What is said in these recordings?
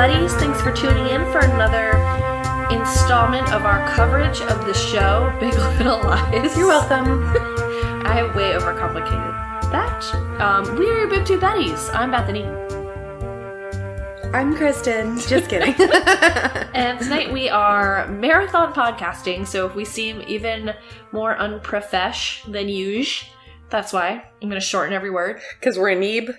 Buddies. Thanks for tuning in for another installment of our coverage of the show, Big Little Lies. You're welcome. I way overcomplicated that. We're your Boob Tube Buddies. I'm Bethany. I'm Kristin. Just kidding. And tonight we are marathon podcasting, so if we seem even more unprofesh than usual, that's why. I'm going to shorten every word. Because we're a neeb.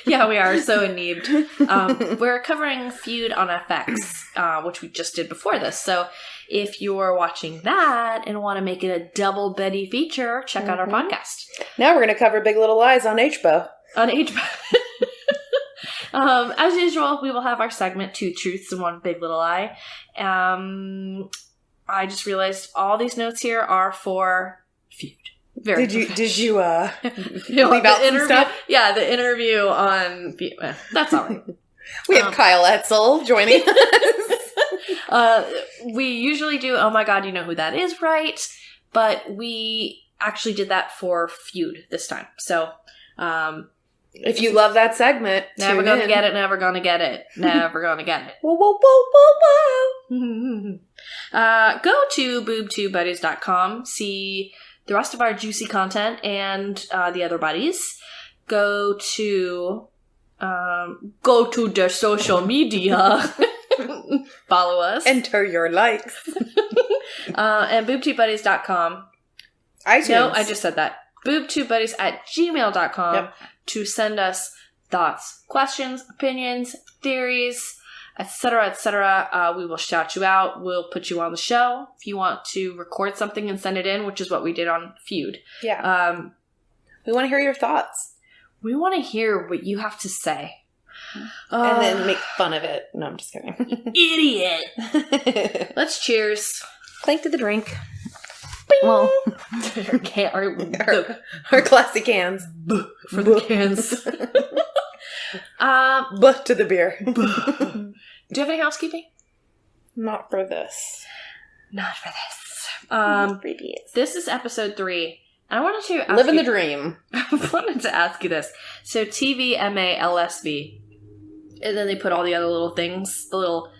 Yeah, we are so ineebed. We're covering Feud on FX, which we just did before this. So if you're watching that and want to make it a double Betty feature, check out our podcast. Now we're going to cover Big Little Lies on HBO. On HBO. As usual, we will have our segment, Two Truths and One Big Little Lie. I just realized all these notes here are for Feud. Very Did you leave out some stuff? Yeah, the interview on Feud. That's all right. We have Kyle Etzel joining us. We usually do, oh my god, you know who that is, right? But we actually did that for Feud this time. So, if you love that segment, never gonna get it, never gonna get it, never gonna get it. Whoa, whoa, whoa, whoa, whoa. Go to boobtubebuddies.com, see the rest of our juicy content and the other buddies. Go to their social media. Follow us. Enter your likes. And boobtubebuddies.com. iTunes. No, I just said that. boobtubebuddies@gmail.com to send us thoughts, questions, opinions, theories, etc., etc. We will shout you out. We'll put you on the show. If you want to record something and send it in, which is what we did on Feud. Yeah. We want to hear your thoughts. We want to hear what you have to say. And then make fun of it. No, I'm just kidding. Idiot! Let's cheers. Clink to the drink. Bing! Well, our classy cans. For the cans. But to the beer. Do you have any housekeeping? Not for this. Not for this. This is episode 3. I wanted to ask Living the dream. I wanted to ask you this. So TVMA LSV, and then they put all the other little things, the little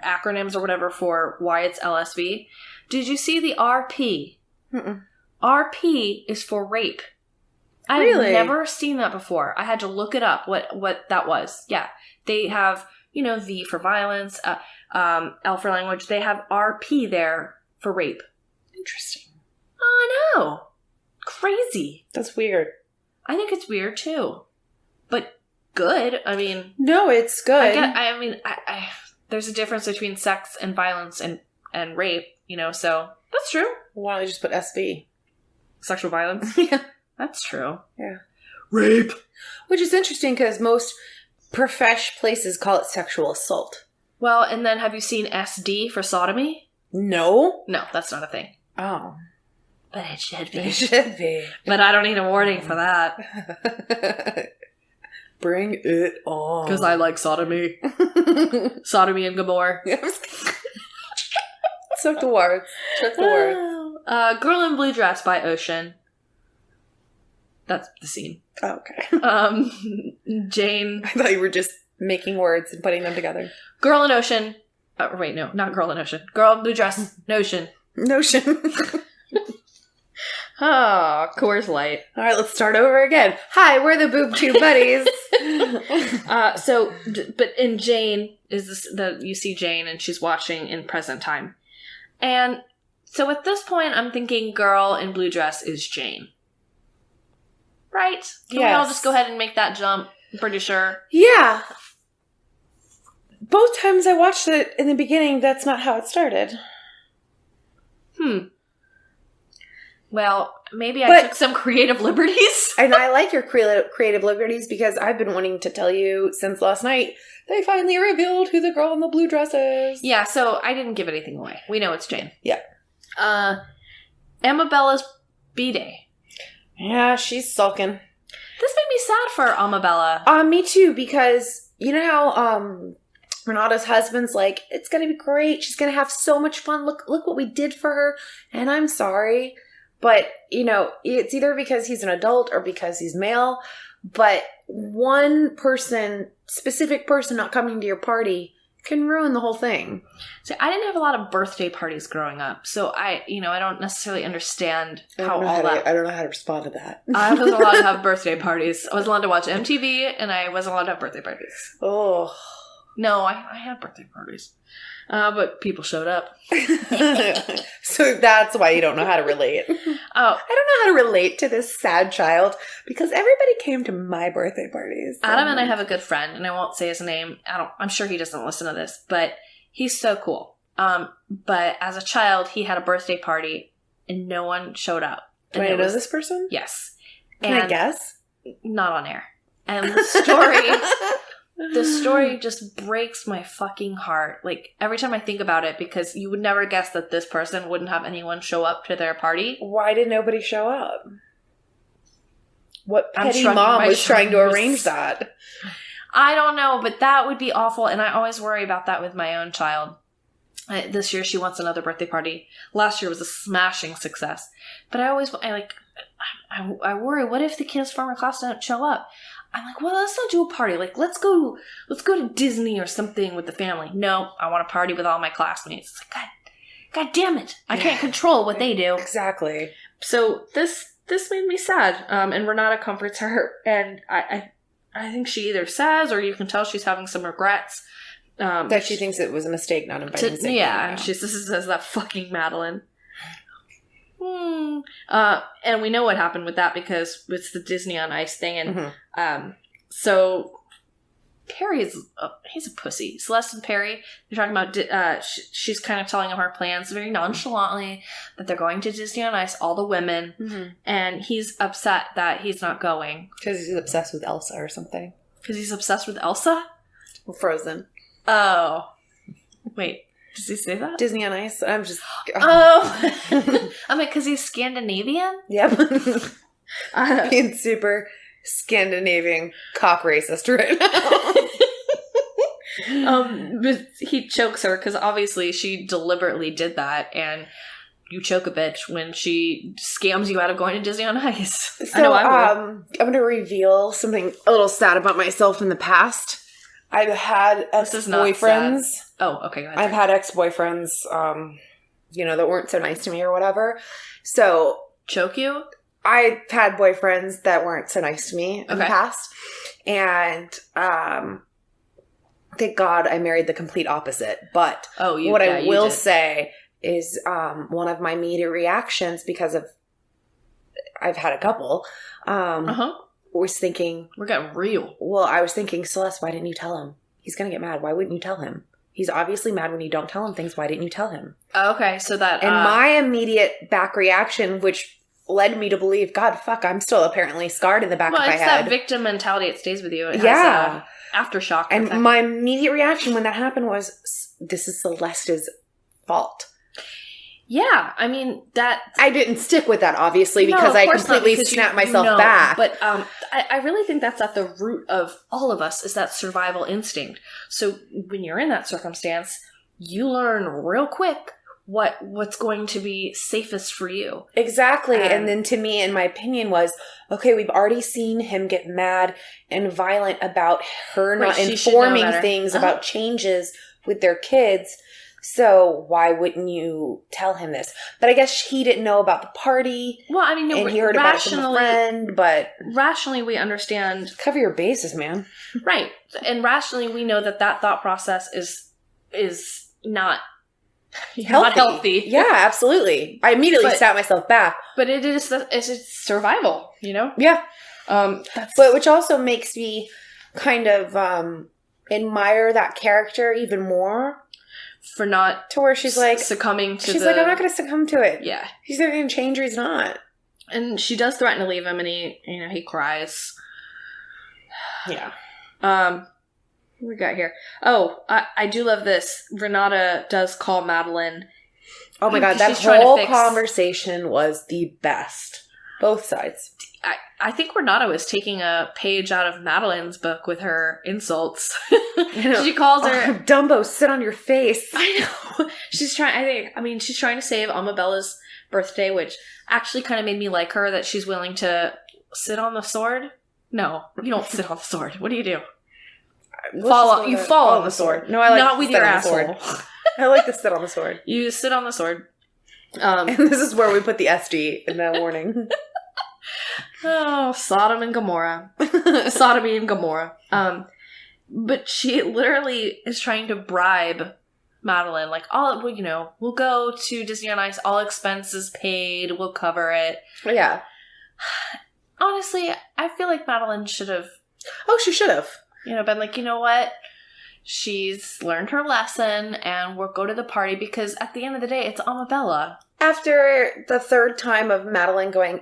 acronyms or whatever for why it's LSV. Did you see the RP? Mm-mm. RP is for rape. I've Really? never seen that before. I had to look it up, what that was. Yeah. They have, V for violence, L for language. They have RP there for rape. Interesting. I know. Crazy. That's weird. I think it's weird too. But good. I mean... No, it's good. I there's a difference between sex and violence and rape, so that's true. Why don't they just put SV? Sexual violence? Yeah. That's true. Yeah. Rape. Which is interesting because most profesh places call it sexual assault. Well, and then have you seen SD for sodomy? No. No, that's not a thing. Oh. But it should be. It should be. But I don't need a warning for that. Bring it on. Because I like sodomy. Sodomy and Gomorrah. Took the words. Girl in Blue Dress by Ocean. That's the scene. Oh, okay. Jane. I thought you were just making words and putting them together. Girl in Ocean. Wait, no, not Girl in Ocean. Girl in Blue Dress. Notion. Oh, Coors Light. All right, let's start over again. Hi, we're the Boob Tube Buddies. But in Jane is this you see Jane and she's watching in present time, and so at this point I'm thinking Girl in Blue Dress is Jane, right? Can we all just go ahead and make that jump? I'm pretty sure. Yeah. Both times I watched it in the beginning, that's not how it started. Well, maybe I took some creative liberties. And I like your creative liberties because I've been wanting to tell you since last night they finally revealed who the girl in the blue dress is. Yeah, so I didn't give anything away. We know it's Jane. Yeah. Amabella's B-Day. Yeah, she's sulking. This made me sad for Amabella. Me too, because you know how Renata's husband's like, it's gonna be great. She's gonna have so much fun. Look what we did for her. And I'm sorry. But, it's either because he's an adult or because he's male. But one person, specific person not coming to your party can ruin the whole thing. See, I didn't have a lot of birthday parties growing up, so I don't necessarily understand how all that... I don't know how to respond to that. I wasn't allowed to have birthday parties. I wasn't allowed to watch MTV, and I wasn't allowed to have birthday parties. Oh. No, I had birthday parties. But people showed up. So that's why you don't know how to relate. Oh. I don't know how to relate to this sad child because everybody came to my birthday parties. So. Adam and I have a good friend, and I won't say his name. I'm sure he doesn't listen to this, but he's so cool. But as a child, he had a birthday party, and no one showed up. Do I know this person? Yes. Can I guess? Not on air. And the story just breaks my fucking heart. Like, every time I think about it, because you would never guess that this person wouldn't have anyone show up to their party. Why did nobody show up? What petty mom was trying to arrange that? I don't know, but that would be awful, and I always worry about that with my own child. This year, she wants another birthday party. Last year was a smashing success. But I worry, what if the kids from her class don't show up? I'm like, well, let's not do a party. Like, let's go to Disney or something with the family. No, I want to party with all my classmates. It's like, God damn it. I can't control what they do. Exactly. So this made me sad. And Renata comforts her. And I think she either says, or you can tell she's having some regrets. That she thinks it was a mistake not inviting Ziggy. Yeah, and this says that fucking Madeline. And we know what happened with that because it's the Disney on Ice thing, and so Perry he's a pussy. Celeste and Perry, they're talking about she's kind of telling him her plans very nonchalantly that they're going to Disney on Ice, all the women, and he's upset that he's not going because he's obsessed with Elsa or something. Because he's obsessed with Elsa? Frozen. Oh, wait. Does he say that? Disney on Ice. I'm just... Oh. I mean, because he's Scandinavian? Yep. Being super Scandinavian cock racist right now. But he chokes her because obviously she deliberately did that, and you choke a bitch when she scams you out of going to Disney on Ice. So, I know I would. I'm going to reveal something a little sad about myself in the past. I've had ex-boyfriends. Oh, okay. Go ahead. I've had ex-boyfriends, that weren't so nice to me or whatever. So... Choke you? I've had boyfriends that weren't so nice to me in the past. And, thank God I married the complete opposite. But what I will say is one of my immediate reactions, because of... I've had a couple... was thinking... We're getting real. Well, I was thinking, Celeste, why didn't you tell him? He's going to get mad. Why wouldn't you tell him? He's obviously mad when you don't tell him things. Why didn't you tell him? Okay, so that... And my immediate back reaction, which led me to believe, God, fuck, I'm still apparently scarred in the back of my head. Well, it's that victim mentality. It stays with you. It has aftershock. And my immediate reaction when that happened was, this is Celeste's fault. Yeah, I mean, that... I didn't stick with that, obviously, because I completely snapped myself back. But I really think that's at the root of all of us, is that survival instinct. So when you're in that circumstance, you learn real quick what's going to be safest for you. Exactly. And then to me, in my opinion, was, okay, we've already seen him get mad and violent about her not informing things about changes with their kids. So why wouldn't you tell him this? But I guess he didn't know about the party. Well, I mean, no, and he heard about it from a friend, but... Rationally, we understand... Cover your bases, man. Right. And rationally, we know that that thought process is not healthy. Yeah, absolutely. I immediately snapped myself back. But it's survival, you know? Yeah. But which also makes me kind of admire that character even more. For not... To where she's like... Succumbing to She's like, I'm not going to succumb to it. Yeah. He's either going to change or he's not. And she does threaten to leave him, and he cries. Yeah. What we got here? Oh, I do love this. Renata does call Madeline. Oh my God, that whole conversation was the best. Both sides. I think Renata was taking a page out of Madeline's book with her insults. She calls her... Dumbo, sit on your face. I know. She's trying to save Amabella's birthday, which actually kind of made me like her, that she's willing to sit on the sword. No, you don't sit on the sword. What do? You You fall on the sword. No, I like not with your asshole. I like to sit on the sword. You sit on the sword. And this is where we put the SD in that warning. Oh, Sodom and Gomorrah. Sodomy and Gomorrah. But she literally is trying to bribe Madeline. Like, we'll go to Disney on Ice. All expenses paid. We'll cover it. Yeah. Honestly, I feel like Madeline should have. Oh, she should have. Been like, you know what? She's learned her lesson and we'll go to the party because at the end of the day, it's Amabella. After the third time of Madeline going,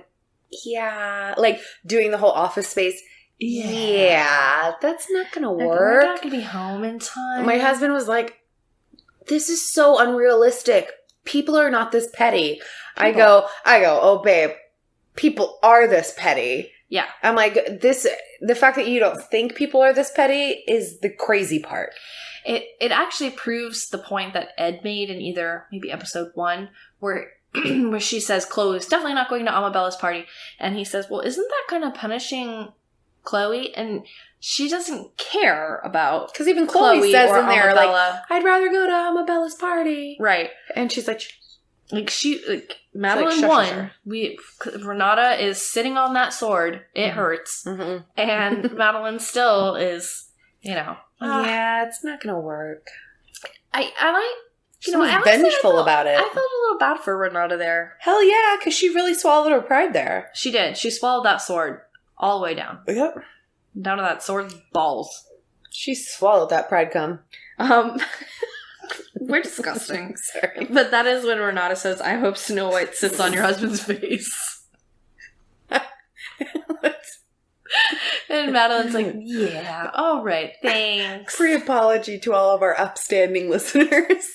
yeah, like doing the whole Office Space. Yeah, that's not going to work. We're not going to be home in time. My husband was like, this is so unrealistic. People are not this petty. I go, oh, babe, people are this petty. Yeah. I'm like, the fact that you don't think people are this petty is the crazy part. It actually proves the point that Ed made in either maybe episode 1 where she says Chloe's definitely not going to Amabella's party. And he says, well, isn't that kind of punishing Chloe? And she doesn't care about because even Chloe says in there, Amabella. like, I'd rather go to Amabella's party. Right. And she's like... Madeline won. Renata is sitting on that sword. It hurts. Mm-hmm. And Madeline still is, yeah, it's not going to work. She's vengeful about it. I felt a little bad for Renata there. Hell yeah, because she really swallowed her pride there. She did. She swallowed that sword all the way down. Yep. Down to that sword's balls. She swallowed that pride cum. We're disgusting. Sorry. But that is when Renata says, I hope Snow White sits on your husband's face. And Madeline's like, yeah, all right, thanks. Pre-apology to all of our upstanding listeners.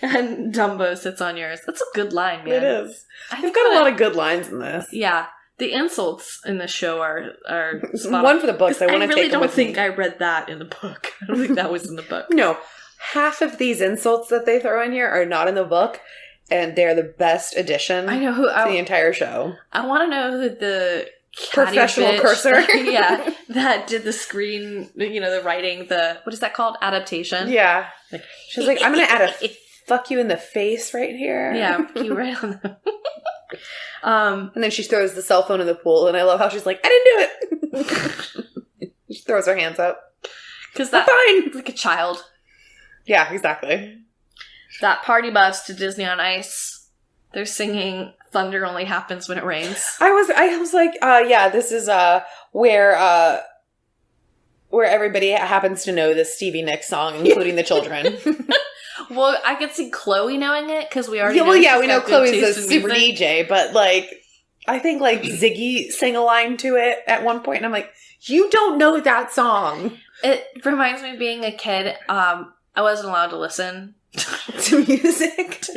And Dumbo sits on yours. That's a good line, man. It is. They've got a lot of good lines in this. Yeah. The insults in the show are spot one for the books. I want to really take them with me. don't think I read that in the book. I don't think that was in the book. No. Half of these insults that they throw in here are not in the book, and they're the best addition to the entire show. I want to know who the professional cursor. Yeah. That did the screen, the writing, what is that called? Adaptation. Yeah. She's like, I'm going to add a fuck you in the face right here. Yeah. You right on the... And then she throws the cell phone in the pool, and I love how she's like, I didn't do it. She throws her hands up. Because that's fine. Like a child. Yeah, exactly. That party bus to Disney on Ice. They're singing Thunder Only Happens When It Rains. I was like, yeah, this is where everybody happens to know this Stevie Nicks song, including the children. Well, I could see Chloe knowing it because we already know. Well, yeah, we know Chloe's a super DJ, but I think Ziggy sang a line to it at one point, and I'm like, you don't know that song. It reminds me of being a kid. I wasn't allowed to listen to music.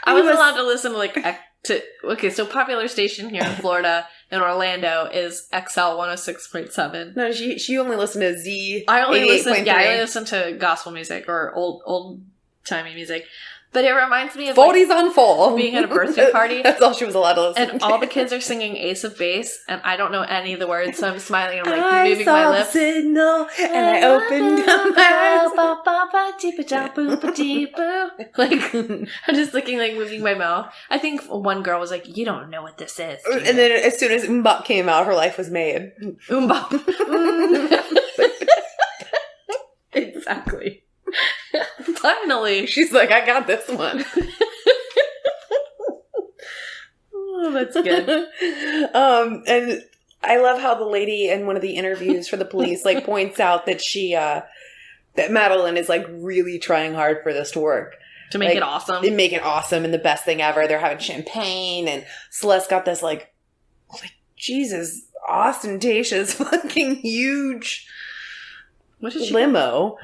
I wasn't allowed to listen to okay, so popular station here in Florida in Orlando is XL 106.7. No, she only listened to Z. I only listen to gospel music or old timey music. But it reminds me of 40s on full. Being at a birthday party. That's all she was allowed to listen and to. all the kids are singing Ace of Base, and I don't know any of the words, so I'm smiling and I'm moving my lips. I saw the signal, and I opened up my eyes. I'm just looking, moving my mouth. I think one girl was like, you don't know what this is. And then as soon as Mbop came out, her life was made. Mbop. Exactly. Finally. She's like, I got this one. Oh, that's good. And I love how the lady in one of the interviews for the police points out that that Madeline is really trying hard for this to work. To make it awesome. They make it awesome and the best thing ever. They're having champagne and Celeste got this Jesus, ostentatious fucking huge limo.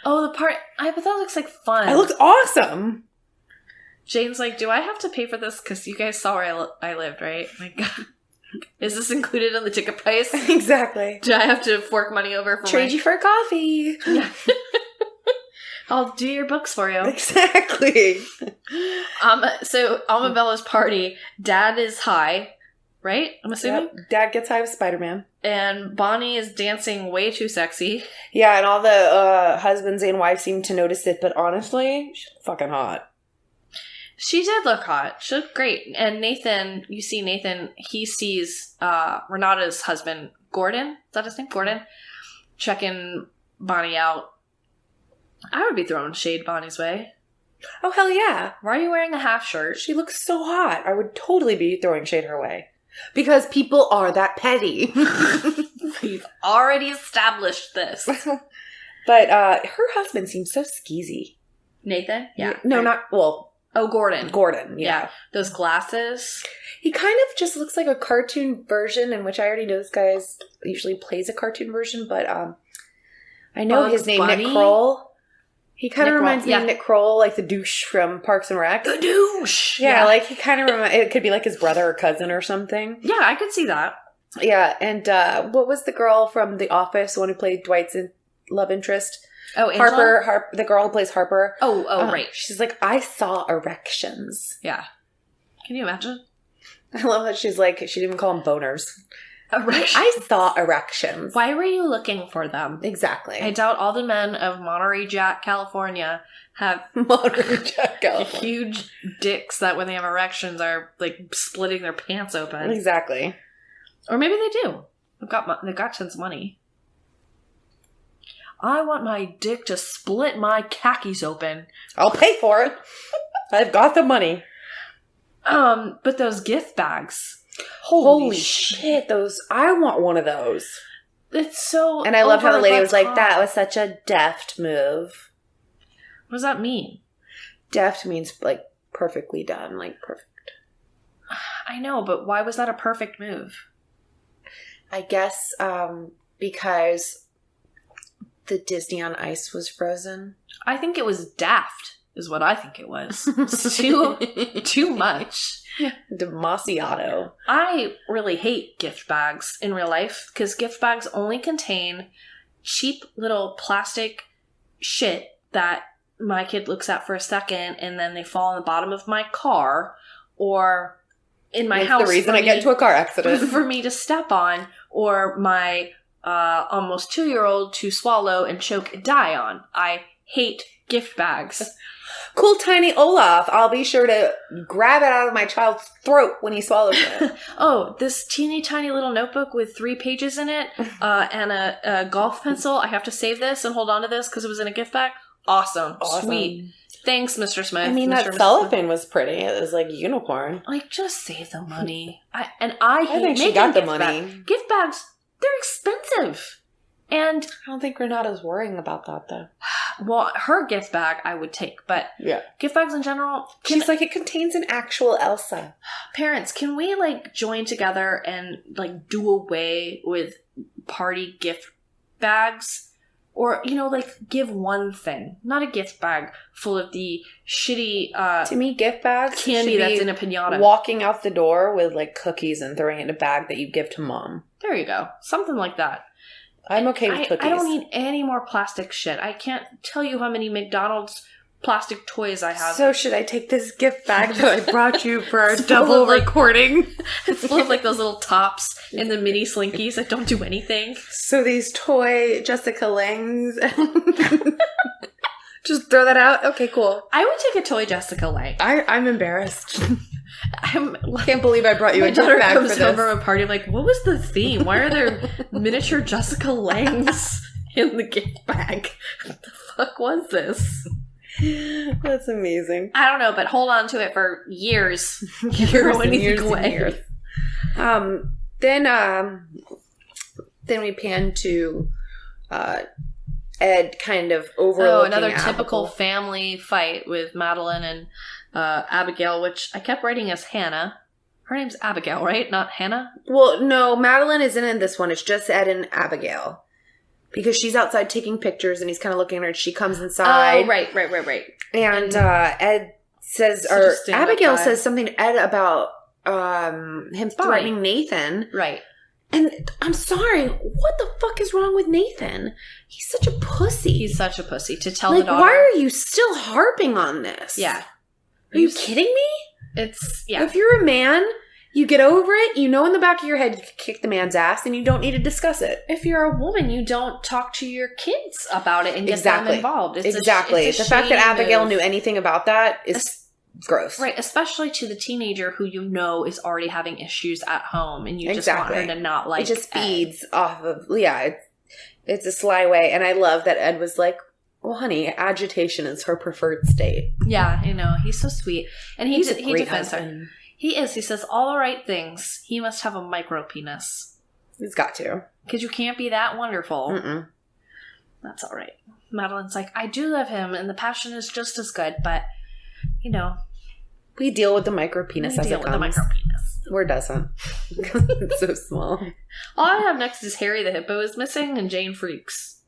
Oh, the part... but that looks like fun. It looks awesome. Jane's like, do I have to pay for this? Because you guys saw where I lived, right? Is this included in the ticket price? Exactly. Do I have to fork money over for Trade you for coffee. Yeah. I'll do your books for you. Exactly. So, Amabella's party. Dad is high. right? I'm assuming? Yep. Dad gets high with Spider-Man. And Bonnie is dancing way too sexy. Yeah, and all the husbands and wives seem to notice it, but honestly, she's fucking hot. She did look hot. She looked great. And Nathan, you see Nathan, he sees Renata's husband, Gordon. Is that his name? Gordon? Checking Bonnie out. I would be throwing shade Bonnie's way. Oh, hell yeah. Why are you wearing a half shirt? She looks so hot. I would totally be throwing shade her way. Because people are that petty. We've already established this. But her husband seems so skeezy. Nathan? Yeah. No, not... Well... Oh, Gordon. Gordon, yeah. Those glasses. He kind of just looks like a cartoon version, in which I already know this guy usually plays a cartoon version, but I know his name, Nick Kroll. He kind of reminds me of Nick Kroll, like the douche from Parks and Rec. The douche! Yeah, like he kind of it could be like his brother or cousin or something. Yeah, I could see that. Yeah, and what was the girl from The Office, the one who played Dwight's love interest? Oh, Angela? Harper, the girl who plays Harper. Oh, right. She's like, I saw erections. Yeah. Can you imagine? I love that she's like, she didn't even call them boners. Erections. I saw erections. Why were you looking for them? Exactly. I doubt all the men of Monterey Jack, California have huge dicks that when they have erections are like splitting their pants open. Exactly. Or maybe they do. They've got tons of money. I want my dick to split my khakis open. I'll pay for it. I've got the money. But those gift bags. Holy shit, I want one of those. It's so... And I love how the lady was like, that was such a deft move. What does that mean? Deft means, like, perfectly done, like, perfect. I know, but why was that a perfect move? I guess, because the Disney on Ice was frozen. I think it was daft, is what I think it was. It's too much. Demasiado. I really hate gift bags in real life because gift bags only contain cheap little plastic shit that my kid looks at for a second and then they fall in the bottom of my car or in my house. That's the reason I get into a car accident. For me to step on or my almost 2-year-old to swallow and choke and die on. I hate gift bags. Cool tiny Olaf. I'll be sure to grab it out of my child's throat when he swallows it. Oh, this teeny tiny little notebook with 3 pages in it and a golf pencil. I have to save this and hold on to this because it was in a gift bag. Awesome. Sweet. Thanks, Mr. Smith. I mean, that cellophane was pretty. It was like unicorn. Like, just save the money. I think she got the money. Gift bags, they're expensive. And I don't think Renata's worrying about that, though. Well, her gift bag I would take, but gift bags in general... She's like, it contains an actual Elsa. Parents, can we, like, join together and, like, do away with party gift bags? Or, you know, like, give one thing. Not a gift bag full of the shitty... to me, gift bags candy that's in a piñata. Walking out the door with, like, cookies and throwing it in a bag that you give to mom. There you go. Something like that. I'm okay with cookies. I don't need any more plastic shit. I can't tell you how many McDonald's plastic toys I have. So should I take this gift bag that I brought you for our double recording? It's full of like those little tops and the mini Slinkies that don't do anything. So these toy Jessica Langes. Just throw that out? Okay, cool. I would take a toy Jessica Lange. I'm embarrassed. I can't believe I brought you a gift bag for this. My daughter comes home from a party. I'm like, what was the theme? Why are there miniature Jessica Langes in the gift bag? What the fuck was this? That's amazing. I don't know, but hold on to it for years. Years. Then we pan to Ed kind of overlooking another typical family fight with Madeline and Abigail, which I kept writing as Hannah. Her name's Abigail, right? Not Hannah? Well, no, Madeline isn't in this one. It's just Ed and Abigail. Because she's outside taking pictures and he's kind of looking at her and she comes inside. Oh, right. And Ed says, or Abigail says something to Ed about him threatening Nathan. Right. And I'm sorry, what the fuck is wrong with Nathan? He's such a pussy. He's such a pussy. To tell the daughter. Why are you still harping on this? Yeah. Are you kidding me? It's, yeah. If you're a man You get over it. You know in the back of your head you can kick the man's ass and you don't need to discuss it. If you're a woman, you don't talk to your kids about it and get them involved. It's the fact that Abigail knew anything about that is gross. Right, especially to the teenager who you know is already having issues at home and you just want her to not like it. Just feeds off of, it's a sly way. And I love that Ed was like, well, honey, agitation is her preferred state. Yeah, I know. He's so sweet. And he defends husband. her. He is. He says all the right things. He must have a micro penis. He's got to. Because you can't be that wonderful. Mm-mm. That's all right. Madeline's like, I do love him, and the passion is just as good, but, we deal with the micro penis as it comes. The micro penis. Or doesn't. It's so small. All I have next is Harry the Hippo is missing, and Jane freaks.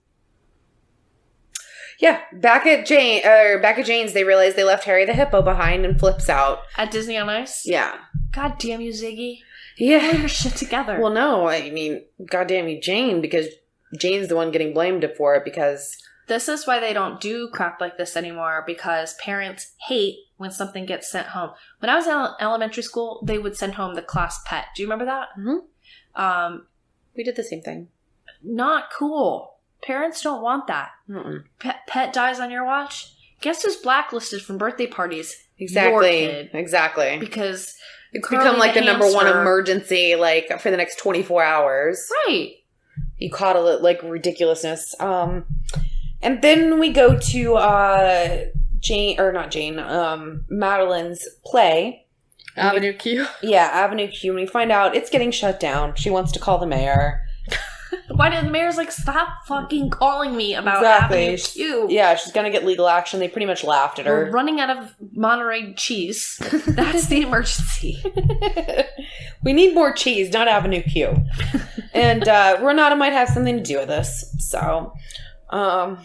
Yeah, back at Jane's, they realize they left Harry the Hippo behind and flips out. At Disney on Ice? Yeah. God damn you, Ziggy. Yeah. Pull your shit together. Well, no, I mean, goddamn you, Jane, because Jane's the one getting blamed for it because... This is why they don't do crap like this anymore, because parents hate when something gets sent home. When I was in elementary school, they would send home the class pet. Do you remember that? Mm-hmm. We did the same thing. Not cool. Parents don't want that. Pet dies on your watch. Guess who's blacklisted from birthday parties? Exactly. Your kid. Exactly. Because it's become like the number one emergency, like for the next 24 hours. Right. You coddle it like ridiculousness. And then we go to Madeline's play. Avenue Q. Yeah, Avenue Q. And we find out it's getting shut down. She wants to call the mayor. Why did the mayor's like, stop fucking calling me about Avenue Q? Yeah, she's going to get legal action. They pretty much laughed at her. We're running out of Monterey cheese. That's the emergency. We need more cheese, not Avenue Q. And Renata might have something to do with this. So, and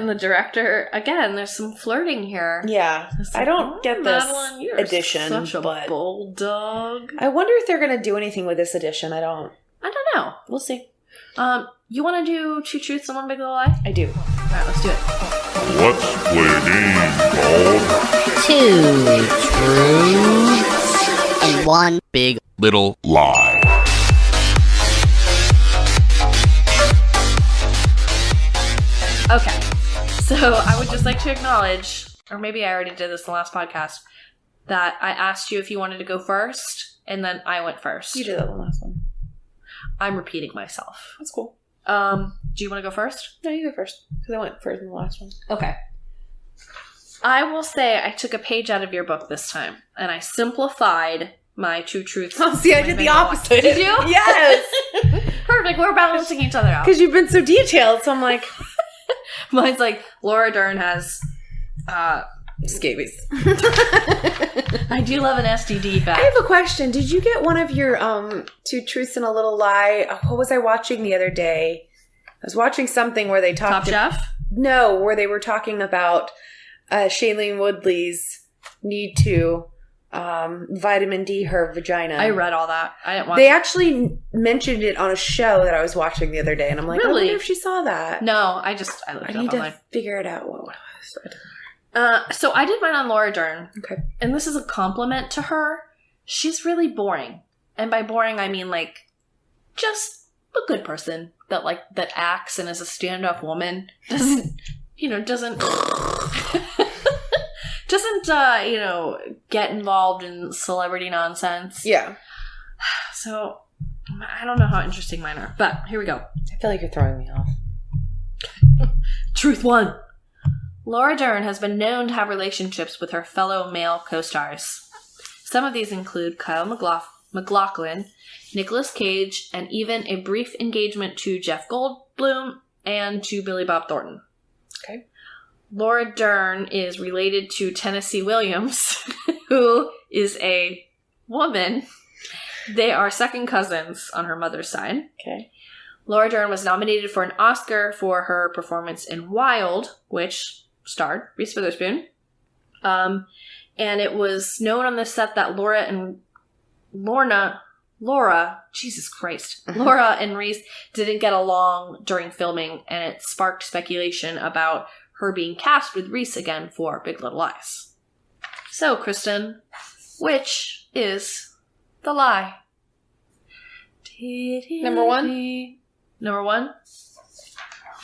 the director, again, there's some flirting here. Yeah. Like, I don't get this Madeline, edition. Such a bulldog. I wonder if they're going to do anything with this edition. I don't know. We'll see. You want to do 2 Truths and 1 Big Little Lie? I do. All right, let's do it. Let's play a game called 2 Truths and 1 Big Little Lie. Okay, so I would just like to acknowledge, or maybe I already did this in the last podcast, that I asked you if you wanted to go first, and then I went first. You did that one last one. I'm repeating myself. That's cool. Do you want to go first? No, you go first, because I went first in the last one. Okay. I will say I took a page out of your book this time, and I simplified my 2 truths. Oh, see, I did the opposite. Did you? Yes! Perfect, we're balancing each other out. Because you've been so detailed, so I'm like... Mine's like, Laura Dern has... scabies. I do love an STD fact. I have a question. Did you get one of your 2 Truths and a Little Lie? What was I watching the other day? I was watching something where they talked... Top Chef? No, where they were talking about Shailene Woodley's need to vitamin D her vagina. I read all that. I didn't watch They actually mentioned it on a show that I was watching the other day, and I'm like, really? I wonder if she saw that. No, I looked it up need online. to figure it out. What was it? So I did mine on Laura Dern. Okay. And this is a compliment to her. She's really boring. And by boring, I mean, like, just a good person that acts and is a stand-up woman. Doesn't get involved in celebrity nonsense. Yeah. So, I don't know how interesting mine are. But, here we go. I feel like you're throwing me off. Truth 1. Laura Dern has been known to have relationships with her fellow male co-stars. Some of these include Kyle MacLachlan, Nicolas Cage, and even a brief engagement to Jeff Goldblum and to Billy Bob Thornton. Okay. Laura Dern is related to Tennessee Williams, who is a woman. They are second cousins on her mother's side. Okay. Laura Dern was nominated for an Oscar for her performance in Wild, which starred Reese Witherspoon. And it was known on the set that Laura and Reese didn't get along during filming, and it sparked speculation about her being cast with Reese again for Big Little Lies. So, Kristin, which is the lie. Number one? Number one?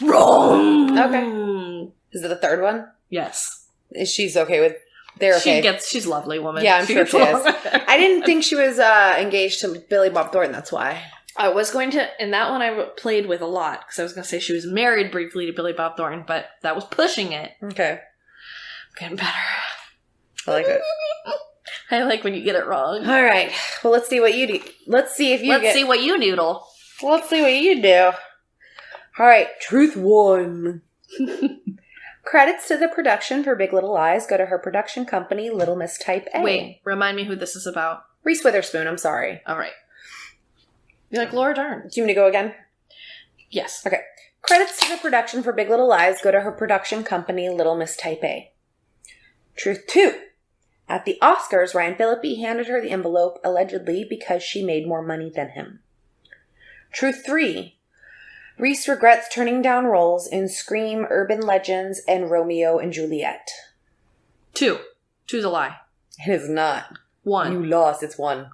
Wrong! Okay. Is it the third one? Yes. Is she's okay with... They're okay. She's a lovely woman. Yeah, I'm sure she is. I didn't think she was engaged to Billy Bob Thornton, that's why. I was going to... In that one, I played with a lot, because I was going to say she was married briefly to Billy Bob Thornton, but that was pushing it. Okay. Getting better. I like it. I like when you get it wrong. All right. Well, let's see what you do. Let's see what you noodle. Let's see what you do. All right. Truth 1. Credits to the production for Big Little Lies go to her production company, Little Miss Type A. Wait, remind me who this is about. Reese Witherspoon, I'm sorry. All right. You're like Laura Dern. Do you want me to go again? Yes. Okay. Credits to the production for Big Little Lies go to her production company, Little Miss Type A. Truth 2. At the Oscars, Ryan Phillippe handed her the envelope allegedly because she made more money than him. Truth 3. Reese regrets turning down roles in Scream, Urban Legends, and Romeo and Juliet. 2. 2's a lie. It is not. 1. You lost. It's 1.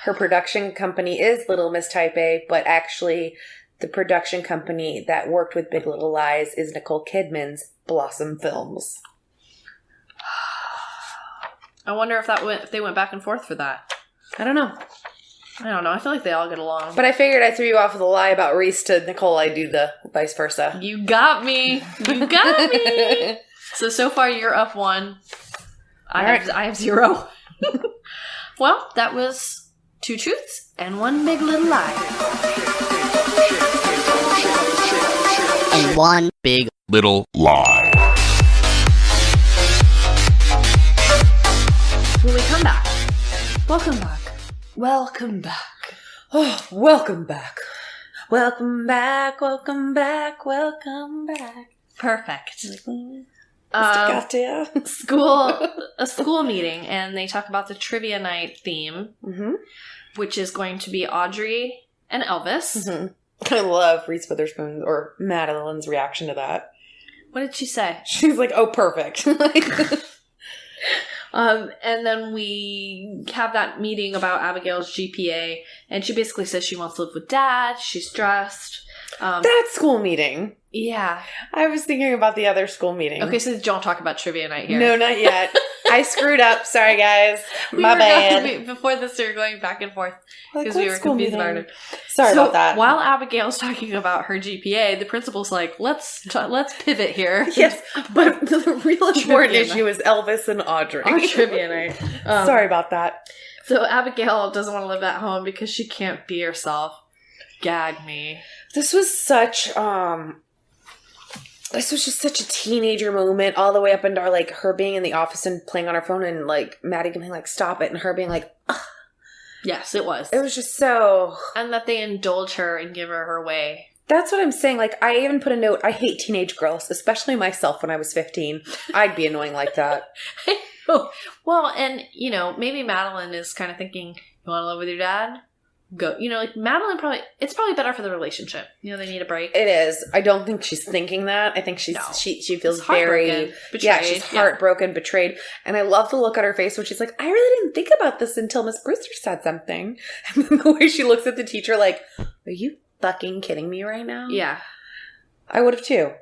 Her production company is Little Miss Type A, but actually the production company that worked with Big Little Lies is Nicole Kidman's Blossom Films. I wonder if they went back and forth for that. I don't know. I feel like they all get along. But I figured I threw you off with a lie about Reese to Nicole. I do the vice versa. You got me. You got me. So far you're up 1. I have 0. Well, that was 2 truths and 1 big little lie. And 1 big little lie. When we come back, welcome back. Welcome back. Oh, welcome back. Welcome back, welcome back, welcome back. Perfect. A school meeting, and they talk about the trivia night theme, which is going to be Audrey and Elvis. Mm-hmm. I love Reese Witherspoon or Madeline's reaction to that. What did she say? She's like, oh, perfect. And then we have that meeting about Abigail's GPA, and she basically says she wants to live with Dad. She's stressed. That school meeting. Yeah. I was thinking about the other school meeting. Okay, so don't talk about trivia night here. No, not yet. I screwed up. Sorry, guys. My bad. Before this, we were going back and forth because we were confused about it. Sorry about that. While Abigail's talking about her GPA, the principal's like, let's pivot here. Yes, but the real important issue is Elvis and Audrey. Our trivia night. Sorry about that. So Abigail doesn't want to live at home because she can't be herself. Gag me. This was just such a teenager moment, all the way up into her being in the office and playing on her phone, and Maddie being like, stop it, and her being like, ugh. Yes, it was. It was just so... And that they indulge her and give her way. That's what I'm saying. I even put a note, I hate teenage girls, especially myself when I was 15. I'd be annoying like that. I know. Well, and, maybe Madeline is kind of thinking, you want to live with your dad? Go. Madeline it's probably better for the relationship. They need a break. It is. I don't think she's thinking that. I think she feels very... Betrayed. Yeah, she's heartbroken, betrayed. And I love the look on her face when she's like, I really didn't think about this until Miss Brewster said something. And then the way she looks at the teacher like, are you fucking kidding me right now? Yeah. I would have too.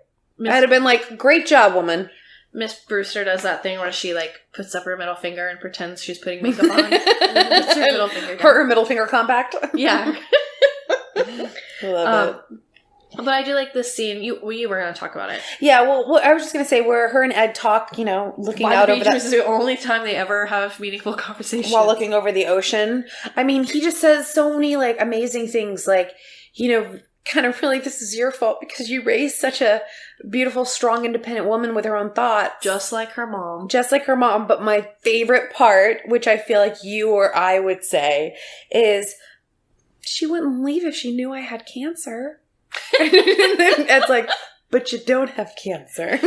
I'd have been like, great job, woman. Miss Brewster does that thing where she puts up her middle finger and pretends she's putting makeup on. And then puts her middle finger down. Her middle finger compact. Yeah. I love it. But I do like this scene. You were going to talk about it. Yeah, well, I was just going to say where her and Ed talk, looking out over that. This is the only time they ever have meaningful conversations. While looking over the ocean. I mean, he just says so many, amazing things. Kind of really, this is your fault because you raised such a beautiful, strong, independent woman with her own thoughts. Just like her mom. But my favorite part, which I feel like you or I would say, is she wouldn't leave if she knew I had cancer. And then Ed's like, but you don't have cancer.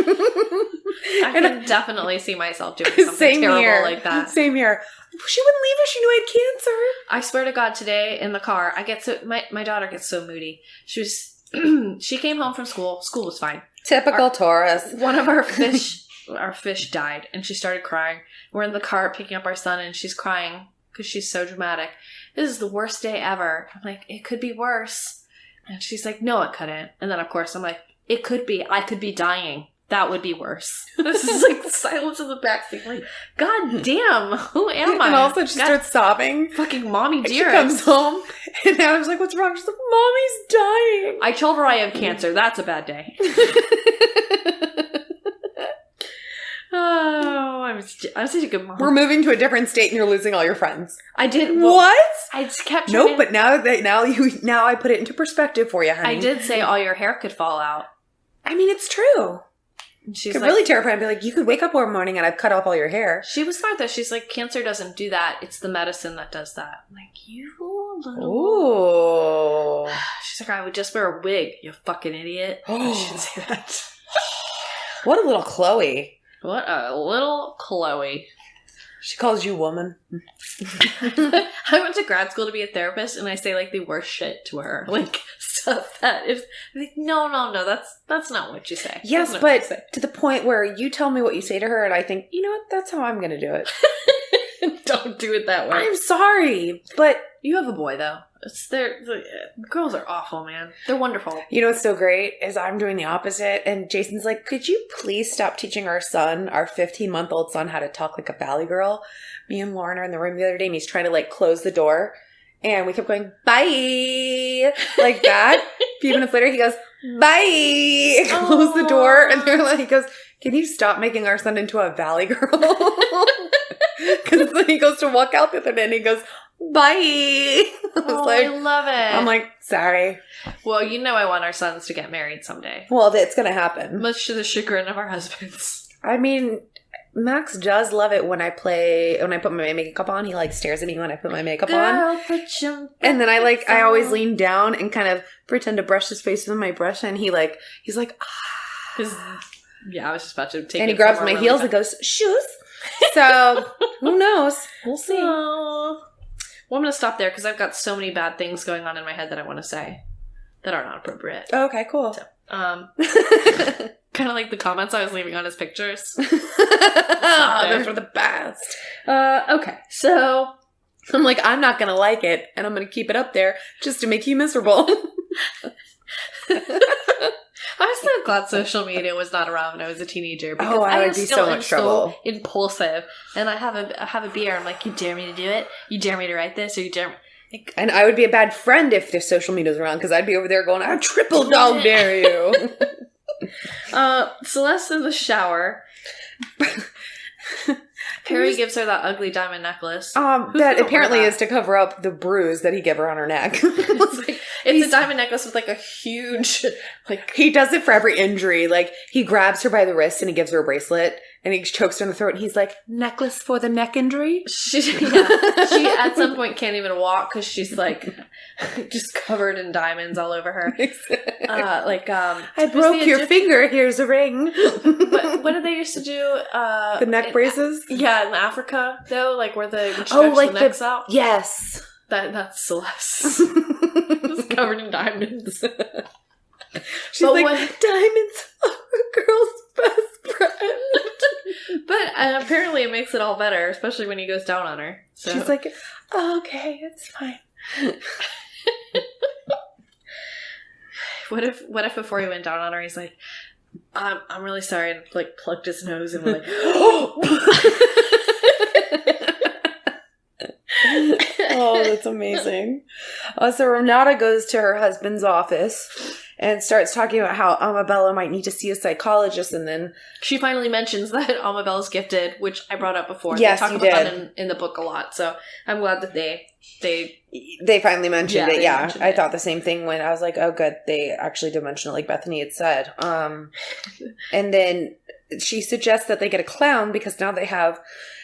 I can definitely see myself doing something terrible like that. Same here. She wouldn't leave if she knew I had cancer. I swear to God, today in the car, my daughter gets so moody. She came home from school. School was fine. Typical Taurus. One of our fish died, and she started crying. We're in the car picking up our son, and she's crying because she's so dramatic. This is the worst day ever. I'm like, it could be worse. And she's like, no, it couldn't. And then, of course, I'm like, it could be. I could be dying. That would be worse. This is like silence in the backseat. Like, God damn, who am I? And also she starts sobbing. Fucking mommy dearest. She comes home, and Adam's like, what's wrong? She's like, Mommy's dying. I told her I have cancer. That's a bad day. Oh, I'm such a good mom. We're moving to a different state, and you're losing all your friends. I did. Well, what? I just kept. Nope. But now I put it into perspective for you, honey. I did say all your hair could fall out. I mean, it's true. And she's like, really terrified and be like, you could wake up one morning and I've cut off all your hair. She was smart though. She's like, cancer doesn't do that. It's the medicine that does that. I'm like, you little. Ooh. She's like, I would just wear a wig, you fucking idiot. I should say that. What a little Chloe. What a little Chloe. She calls you woman. I went to grad school to be a therapist, and I say like the worst shit to her, like stuff that is like, no, that's not what you say. Yes, but to the point where you tell me what you say to her, and I think, you know what, that's how I'm going to do it. Don't do it that way. I'm sorry, but you have a boy though. Girls are awful, man. They're wonderful. You know what's so great is I'm doing the opposite, and Jason's like, could you please stop teaching our 15-month-old son, how to talk like a valley girl? Me and Lauren are in the room the other day, and he's trying to like close the door, and we kept going, bye, like that. A few minutes later, he goes, bye, close the door, and they're like, he goes, can you stop making our son into a valley girl? Because then he goes to walk out the other day, and he goes, bye. I love it. I'm like, sorry. Well, you know I want our sons to get married someday. Well, it's going to happen. Much to the chagrin of our husbands. I mean, Max does love it when I put my makeup on. He like stares at me when I put my makeup on. And then I always lean down and kind of pretend to brush his face with my brush, and he's like, ah. Yeah, I was just about to take it. And he grabs my heels and goes, shoes. So, who knows? We'll see. Well, I'm going to stop there because I've got so many bad things going on in my head that I want to say that are not appropriate. Oh, okay, cool. So, kind of like the comments I was leaving on his pictures. Those were the best. Okay, so I'm like, I'm not going to like it, and I'm going to keep it up there just to make you miserable. I'm so glad social media was not around when I was a teenager, because I would be so much trouble. Impulsive, and I have a beer. I'm like, you dare me to do it? You dare me to write this? Or you dare me? Like, and I would be a bad friend if the social media was around, because I'd be over there going, I triple dog dare you. Celeste in the shower. Perry gives her that ugly diamond necklace. That apparently is to cover up the bruise that he gave her on her neck. It's a diamond necklace with like a huge, like, he does it for every injury. Like, he grabs her by the wrist and he gives her a bracelet, and he chokes her in the throat, and he's like, necklace for the neck injury? She at some point can't even walk because she's like just covered in diamonds all over her. I broke your finger, here's a ring. What did they used to do? The neck braces? Yeah, in Africa though, like where they would stretch the necks out. Yes. That's Celeste. Just covered in diamonds. She's diamonds are a girl's best friend. But apparently it makes it all better, especially when he goes down on her. So. She's like, okay, it's fine. What if before he went down on her, he's like, I'm really sorry, and like plucked his nose and went like, oh, that's amazing. So Renata goes to her husband's office and starts talking about how Amabella might need to see a psychologist, and then she finally mentions that Amabella's gifted, which I brought up before. Yes, they talk about that in the book a lot, so I'm glad that they finally mentioned it. Yeah, mentioned I thought the same thing when I was like, oh, good, they actually did mention it, like Bethany had said. And then she suggests that they get a clown because now they have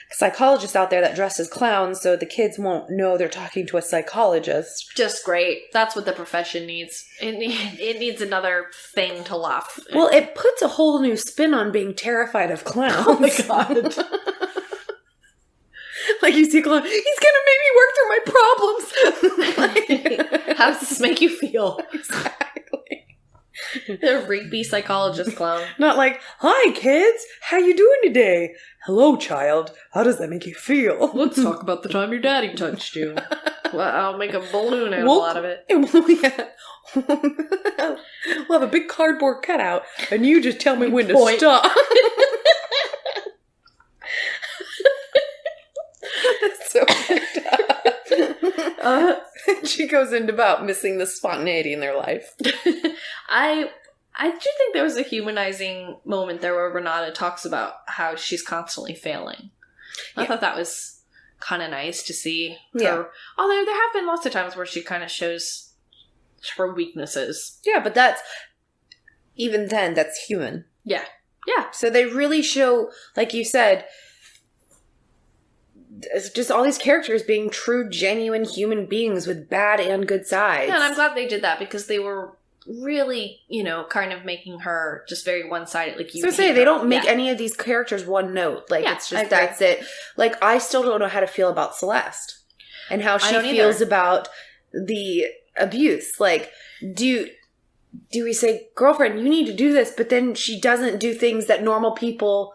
psychologists out there that dress as clowns, so the kids won't know they're talking to a psychologist. Just great. That's what the profession needs. It needs another thing to laugh. Well, it puts a whole new spin on being terrified of clowns. Oh my god. Like, you see a clown, he's gonna make me work through my problems. How does this make you feel? Exactly. The rapey psychologist clown. Not like, hi kids, how you doing today? Hello child, how does that make you feel? Let's talk about the time your daddy touched you. Well, I'll make a balloon animal out of it. We'll have a big cardboard cutout, and you just tell me when to stop. That's so fucked up. She goes into about missing the spontaneity in their life. I do think there was a humanizing moment there where Renata talks about how she's constantly failing. I thought that was kind of nice to see her. Yeah. Although there have been lots of times where she kind of shows her weaknesses. Yeah, but that's, even then, that's human. Yeah. Yeah. So they really show, like you said, just all these characters being true, genuine human beings with bad and good sides. Yeah, and I'm glad they did that because they were really, kind of making her just very one-sided. Like, they don't make any of these characters one note. Like, it's just, that's it. Like, I still don't know how to feel about Celeste and how she feels about the abuse. Like, do we say, girlfriend, you need to do this, but then she doesn't do things that normal people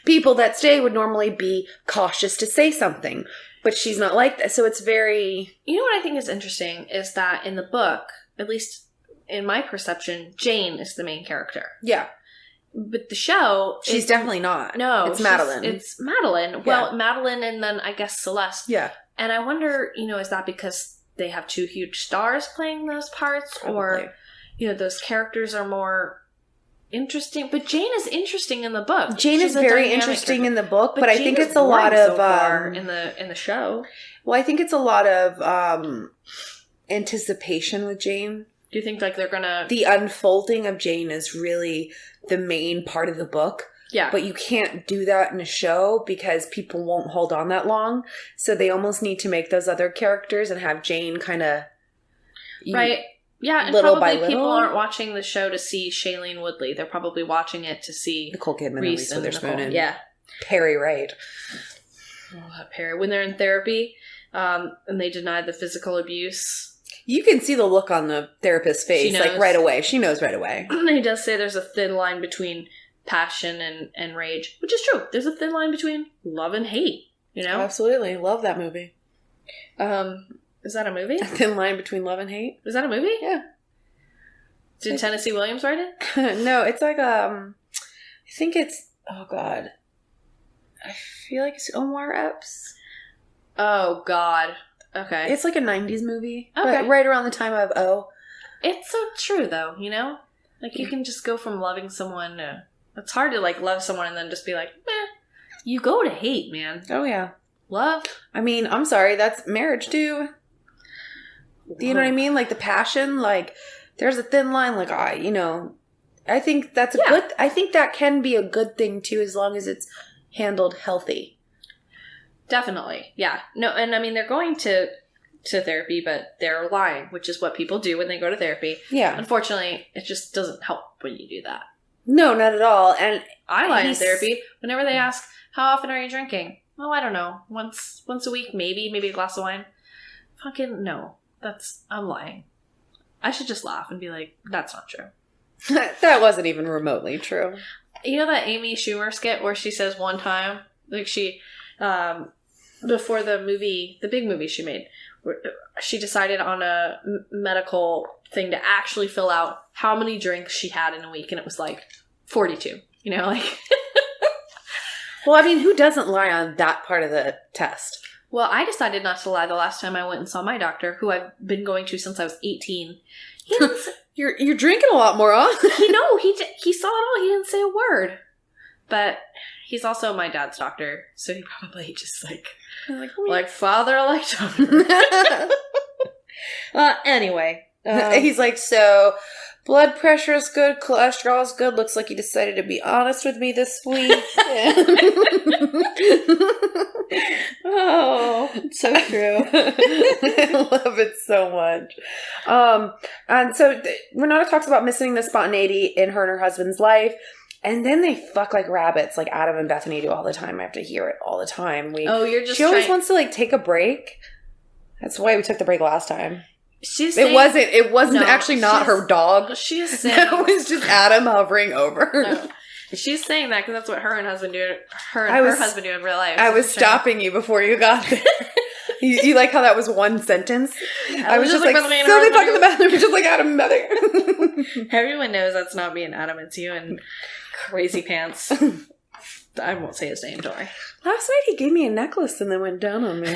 that stay would normally be cautious to say something, but she's not like that. So it's very... You know what I think is interesting is that in the book, at least in my perception, Jane is the main character. Yeah. But the show... She's definitely not. No. It's Madeline. It's Madeline. Yeah. Well, Madeline and then I guess Celeste. Yeah. And I wonder, is that because they have two huge stars playing those parts? Probably. Or, those characters are more... interesting, but Jane is interesting in the book. Jane is very interesting in the book, but I think it's a lot of in the show. Well, I think it's a lot of anticipation with Jane. Do you think they're gonna... The unfolding of Jane is really the main part of the book. Yeah. But you can't do that in a show because people won't hold on that long. So they almost need to make those other characters and have Jane kind of... Right. Yeah, and probably people aren't watching the show to see Shailene Woodley. They're probably watching it to see Nicole Kidman, Reese Witherspoon, and yeah, Perry Wright. Oh, Perry. When they're in therapy, and they deny the physical abuse, you can see the look on the therapist's face, like right away. She knows right away. He does say there's a thin line between passion and rage, which is true. There's a thin line between love and hate. Absolutely, love that movie. Is that a movie? A Thin Line Between Love and Hate. Is that a movie? Yeah. Did Tennessee Williams write it? No, it's like I think it's, oh God. I feel like it's Omar Epps. Oh God. Okay. It's like a 90s movie. Okay. Right around the time of O. It's so true though, Like you can just go from loving someone to, it's hard to love someone and then just be like, meh. You go to hate, man. Oh yeah. Love. I mean, I'm sorry, that's marriage too. Do you know what I mean? Like the passion, there's a thin line, I think that's good. I think that can be a good thing too, as long as it's handled healthy. Definitely. Yeah. No, and I mean, they're going to therapy, but they're lying, which is what people do when they go to therapy. Yeah. Unfortunately, it just doesn't help when you do that. No, not at all. And I lie in therapy whenever they ask, how often are you drinking? Oh, I don't know. Once a week, maybe a glass of wine. Fucking no. I'm lying. I should just laugh and be like, that's not true. That wasn't even remotely true. You know that Amy Schumer skit where she says one time, she, before the big movie she made, she decided on a medical thing to actually fill out how many drinks she had in a week, and it was 42. Well, I mean, who doesn't lie on that part of the test? Well, I decided not to lie the last time I went and saw my doctor, who I've been going to since I was 18. You're drinking a lot more, huh? He saw it all. He didn't say a word. But he's also my dad's doctor, so he probably just like father, like daughter. Anyway. He's so... Blood pressure is good. Cholesterol is good. Looks like you decided to be honest with me this week. Oh, it's so true. I love it so much. And so Renata talks about missing the spontaneity in her and her husband's life. And then they fuck like rabbits, like Adam and Bethany do all the time. I have to hear it all the time. She always wants to take a break. That's why we took the break last time. It wasn't actually not her dog. She's saying it was just Adam hovering over her. No. She's saying that because that's what her and her husband do in real life. I was stopping you before you got there. You like how that was one sentence? I was just like, so they fuck in the bathroom, just like Adam mother. Everyone knows that's not me and Adam, it's you and Crazy Pants. I won't say his name, don't worry. Last night he gave me a necklace and then went down on me.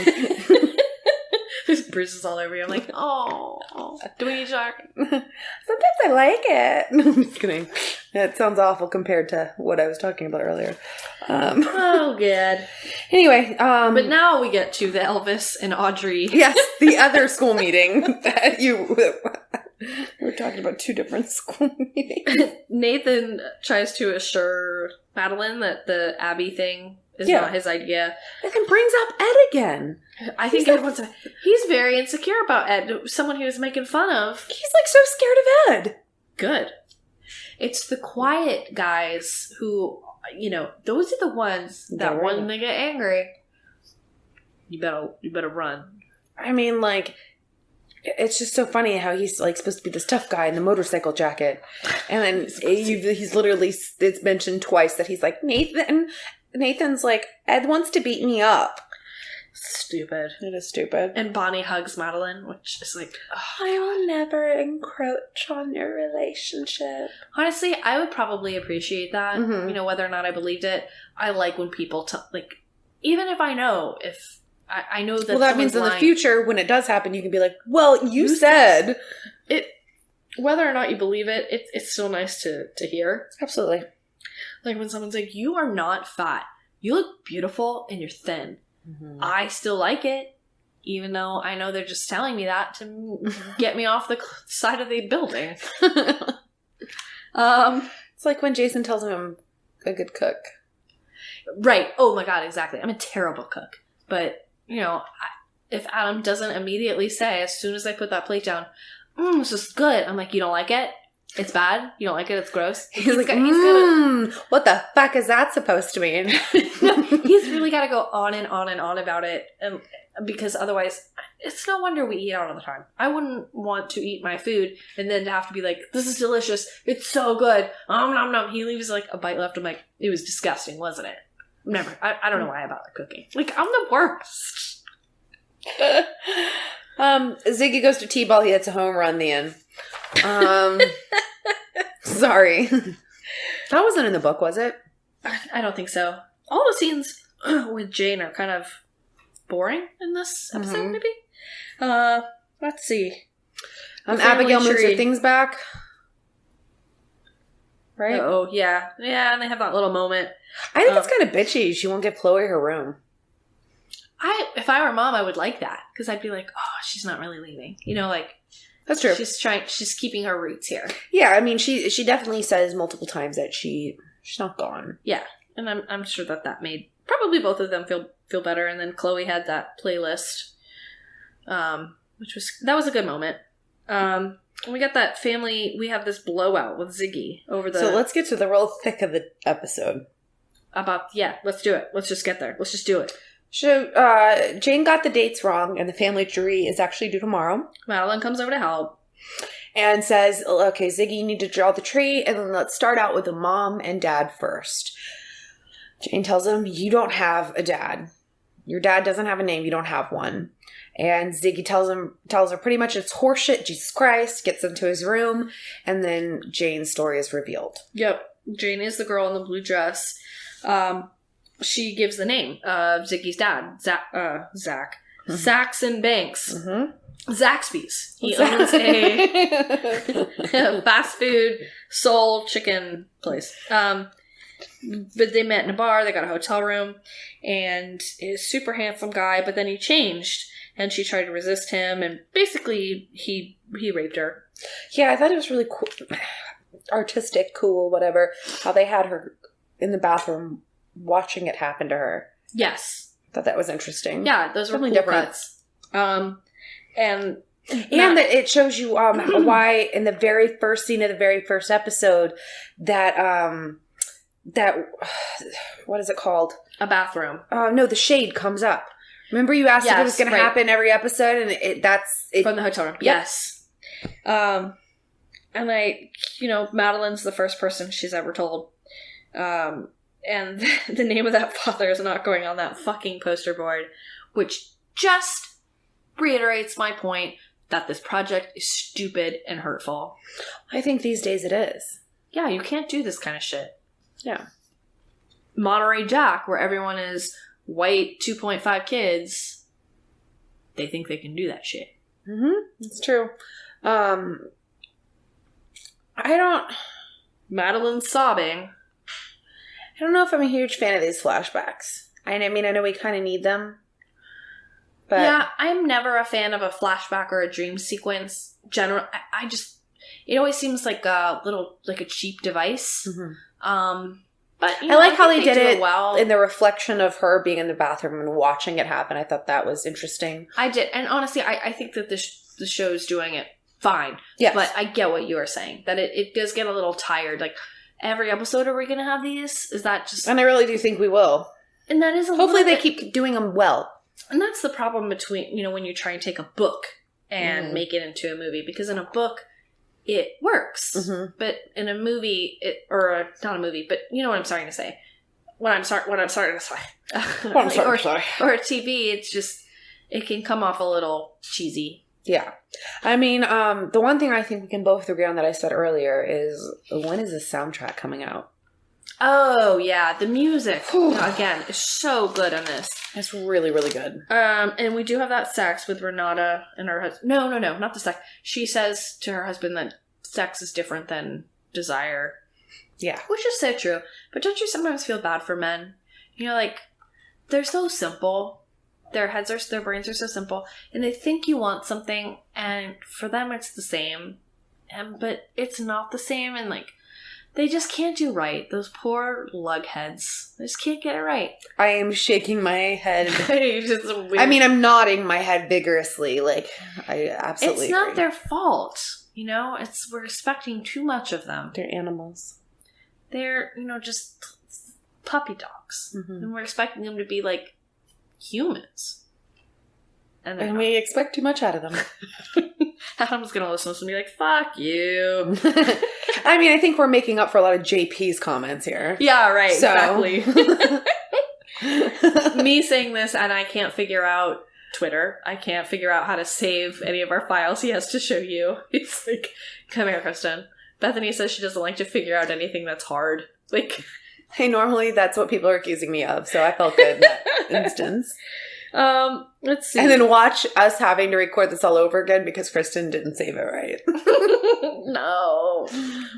There's bruises all over you. I'm like, oh, do we need to talk? Sometimes I like it. No, I'm just kidding. That sounds awful compared to what I was talking about earlier. Oh, good. Anyway. But now we get to the Elvis and Audrey. Yes, the other school meeting that we're talking about two different school meetings. Nathan tries to assure Madeline that the Abby thing is not his idea. And then brings up Ed again. I think he's very insecure about Ed, someone he was making fun of. He's like so scared of Ed. Good. It's the quiet guys who, those are the ones that when they get angry, you better run. I mean, like, it's just so funny how he's like supposed to be this tough guy in the motorcycle jacket, and then he's literally, it's mentioned twice that he's like, Nathan's like, Ed wants to beat me up. Stupid. It is stupid. And Bonnie hugs Madeline, which is like, I will never encroach on your relationship. Honestly, I would probably appreciate that. Mm-hmm. Whether or not I believed it. I like when people even if I know, if I know that. Well, that means in the future, when it does happen, you can be like, well, you said it. Whether or not you believe it, it's still nice to hear. Absolutely. Like when someone's like, you are not fat. You look beautiful and you're thin. Mm-hmm. I still like it, even though I know they're just telling me that to get me off the side of the building. It's like when Jason tells him I'm a good cook. Right. Oh my God, exactly. I'm a terrible cook. But, if Adam doesn't immediately say, as soon as I put that plate down, this is good. I'm like, you don't like it? It's bad? You don't like it? It's gross? He's like, what the fuck is that supposed to mean? No, he's really got to go on and on and on about it. And because otherwise, it's no wonder we eat out all the time. I wouldn't want to eat my food and then to have to be like, this is delicious. It's so good. Nom, nom. He leaves like a bite left. I'm like, it was disgusting, wasn't it? Never. I don't know why I bother cooking. Like, I'm the worst. Ziggy goes to T-ball. He hits a home run the end. Sorry. That wasn't in the book, was it? I don't think so. All the scenes with Jane are kind of boring in this episode, maybe? Let's see. Abigail moves her things back. Right? Oh, yeah. Yeah, and they have that little moment. I think it's kind of bitchy. She won't give Chloe her room. If I were mom, I would like that. Because I'd be like, oh, she's not really leaving. That's true. She's keeping her roots here. Yeah, I mean, she definitely says multiple times that she's not gone. Yeah, and I'm sure that made probably both of them feel better. And then Chloe had that playlist, which was a good moment. We got that family. We have this blowout with Ziggy over the. So let's get to the real thick of the episode. Let's do it. Let's just get there. Let's just do it. So, Jane got the dates wrong, and the family tree is actually due tomorrow. Madeline comes over to help. And says, okay, Ziggy, you need to draw the tree, and then let's start out with the mom and dad first. Jane tells him, you don't have a dad. Your dad doesn't have a name, you don't have one. And Ziggy tells her pretty much it's horseshit, Jesus Christ, gets into his room, and then Jane's story is revealed. Yep. Jane is the girl in the blue dress. She gives the name of Ziggy's dad, Zach. Mm-hmm. Saxon Banks. Mm-hmm. Zaxby's. He owns a fast food soul chicken place. But they met in a bar. They got a hotel room. And he's a super handsome guy. But then he changed. And she tried to resist him. And basically, he raped her. Yeah, I thought it was really cool. Artistic, cool, whatever. How they had her in the bathroom watching it happen to her. Yes. I thought that was interesting. Yeah, those were cool cuts. And that it shows you why in the very first scene of the very first episode that what is it called? A bathroom. No, the shade comes up. Remember you asked if it was going to happen every episode, and that's from the hotel room. Yep. Yes. And Madeline's the first person she's ever told. And the name of that father is not going on that fucking poster board, which just reiterates my point that this project is stupid and hurtful. I think these days it is. Yeah, you can't do this kind of shit. Yeah. Monterey Jack, where everyone is white 2.5 kids, they think they can do that shit. Mm-hmm. It's true. Madeline's sobbing. I don't know if I'm a huge fan of these flashbacks. I mean, I know we kind of need them. But yeah, I'm never a fan of a flashback or a dream sequence. It always seems like a cheap device. Mm-hmm. But I like how they did it well in the reflection of her being in the bathroom and watching it happen. I thought that was interesting. I did, and honestly, I think that the show's doing it fine. Yes. But I get what you were saying, that it does get a little tired. Like, every episode, are we going to have these? Is that just... And I really do think we will. And that is hopefully they keep doing them well. And that's the problem between, when you try and take a book and make it into a movie. Because in a book, it works. Mm-hmm. But in a movie, not a movie, but you know what I'm starting to say. What I'm starting to say. Or a TV, it's just, it can come off a little cheesy. Yeah. I mean, the one thing I think we can both agree on that I said earlier is, when is the soundtrack coming out? Oh, yeah. The music, again, is so good on this. It's really, really good. And we do have that sex with Renata and her husband. No, not the sex. She says to her husband that sex is different than desire. Yeah. Which is so true. But don't you sometimes feel bad for men? They're so simple. Their brains are so simple. And they think you want something, and for them it's the same. But it's not the same, and they just can't do right. Those poor lugheads. They just can't get it right. I am shaking my head. I'm nodding my head vigorously. I absolutely It's not their fault. We're expecting too much of them. They're animals. They're, just puppy dogs. Mm-hmm. And we're expecting them to be humans. And we expect too much out of them. Adam's going to listen to this and be like, fuck you. I mean, I think we're making up for a lot of JP's comments here. Yeah, right. Exactly. Me saying this, and I can't figure out Twitter. I can't figure out how to save any of our files he has to show you. He's like, come here, Kristin. Bethany says she doesn't like to figure out anything that's hard. Hey, normally that's what people are accusing me of, so I felt good in that instance. Let's see. And then watch us having to record this all over again because Kristin didn't save it right. No.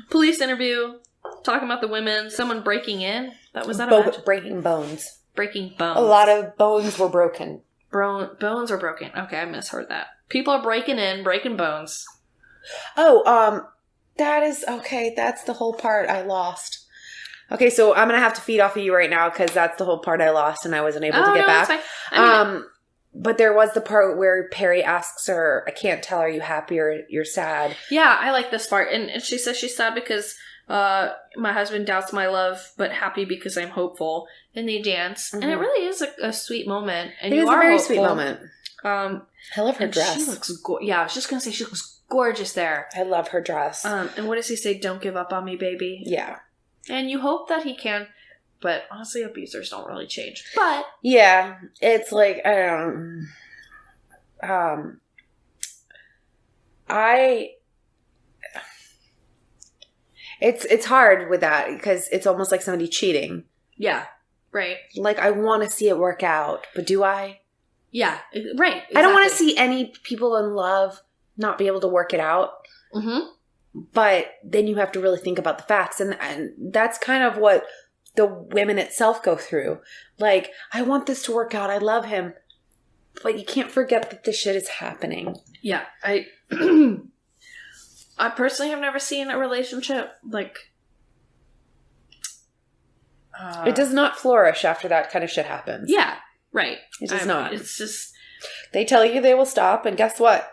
Police interview. Talking about the women. Someone breaking in. Was that breaking bones. Breaking bones. A lot of bones were broken. Bones were broken. Okay, I misheard that. People are breaking in, breaking bones. Oh, that is... Okay, that's the whole part I lost. Okay, so I'm going to have to feed off of you right now because that's the whole part I lost and I wasn't able to get back. That's fine. But there was the part where Perry asks her, I can't tell, are you happy or you're sad? Yeah, I like this part. And she says she's sad because my husband doubts my love, but happy because I'm hopeful. And they dance. Mm-hmm. And it really is a sweet moment. And it is a very sweet moment. I love her dress. She looks I was just going to say she looks gorgeous there. I love her dress. And what does he say? Don't give up on me, baby. Yeah. And you hope that he can, but honestly, abusers don't really change. But yeah, it's it's hard with that because it's almost like somebody cheating. Yeah, right. I want to see it work out, but do I? Yeah, right. Exactly. I don't want to see any people in love not be able to work it out. Mm-hmm. But then you have to really think about the facts. And that's kind of what the women itself go through. I want this to work out. I love him. But you can't forget that this shit is happening. Yeah. I personally have never seen a relationship it does not flourish after that kind of shit happens. Yeah. Right. It does not. It's just... They tell you they will stop, and guess what?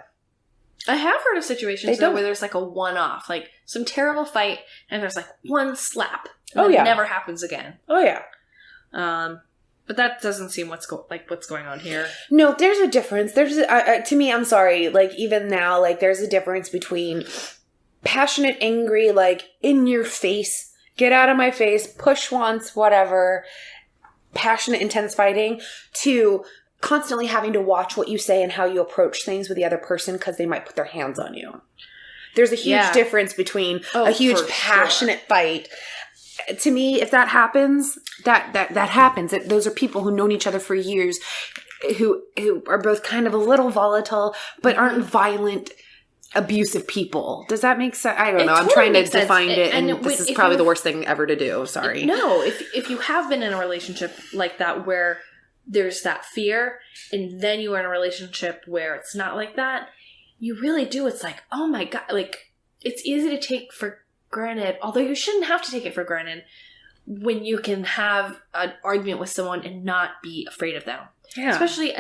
I have heard of situations where there's a one-off, some terrible fight, and there's one slap. And it never happens again. Oh, yeah. But that doesn't seem what's going on here. No, there's a difference. To me, I'm sorry, like, even now, like, there's a difference between passionate, angry, like, in your face, get out of my face, push once, whatever, passionate, intense fighting, to constantly having to watch what you say and how you approach things with the other person because they might put their hands on you. There's a huge difference between a huge passionate fight. To me, if that happens, that happens. Those are people who've known each other for years, who are both kind of a little volatile, but aren't violent, abusive people. Does that make sense? I don't know. I'm trying to define it, and this is probably the worst thing ever to do. Sorry. No, if you have been in a relationship like that where there's that fear, and then you are in a relationship where it's not like that, you really do. It's like, oh my God, like, it's easy to take for granted, although you shouldn't have to take it for granted, when you can have an argument with someone and not be afraid of them. Yeah. Especially